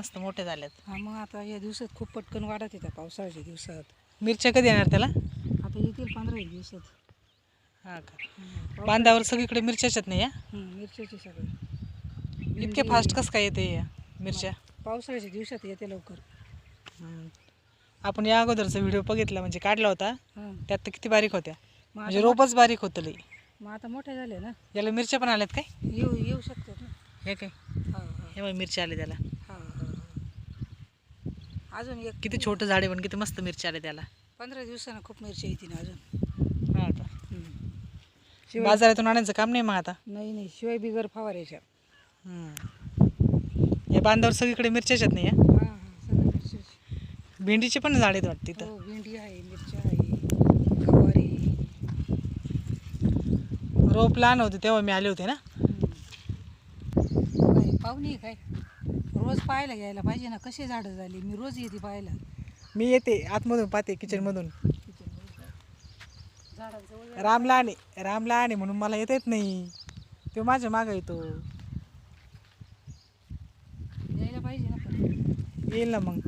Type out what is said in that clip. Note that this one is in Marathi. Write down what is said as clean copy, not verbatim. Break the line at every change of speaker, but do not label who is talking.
मस्त मोठे झालेत.
हा मग आता या दिवसात खूप पटकन वाढत येतात पावसाळ्याच्या दिवसात.
मिरच्या कधी येणार त्याला?
आता येतील 15 दिवसात.
हा का, बांधावर सगळीकडे मिरच्याच आहेत नाही या?
मिरच्याची सगळी
इतके फास्ट कसं काय येते या मिरच्या?
पावसाळ्याच्या दिवसात येते लवकर.
आपण या अगोदरचा व्हिडिओ बघितला म्हणजे काढला होता, त्यात तर किती बारीक होत्या, म्हणजे रोपच बारीक होतं लई.
मग आता मोठे झाले ना.
याला मिरच्या पण आल्यात काय?
येऊ शकतात ना.
हे काय,
हां
हे बघ मिरच्या आले त्याला.
हां अजून एक
किती छोटं झाड आहे पण किती मस्त मिरच्या आले त्याला.
15 दिवसानं खूप मिरची येते ना अजून.
हा का, बाजारातून आणायचं काम नाही मग आता?
नाही शिवाय बिगर फवारायच्या.
या बांधावर सगळीकडे मिरच्याच आहेत नाही या?
हां सगळं मिरच्याची.
भेंडीचे पण झाड आहेत वाटतं तिथं.
हो भेंडी आहे, मिरच्या आहे, गवारी.
रोप लहान होते तेव्हा मी आले होते ना.
काय पाहुणे काय रोज पाहायला यायला पाहिजे ना, कसे झाडं झाली. मी रोज येते पाहायला.
मी येते आतमधून पाहते किचनमधून.
झाडांचं
रामला आणि म्हणून मला येत नाही, तो माझ्या मागं येतो.
यायला पाहिजे ना पण.
येईल ना मग.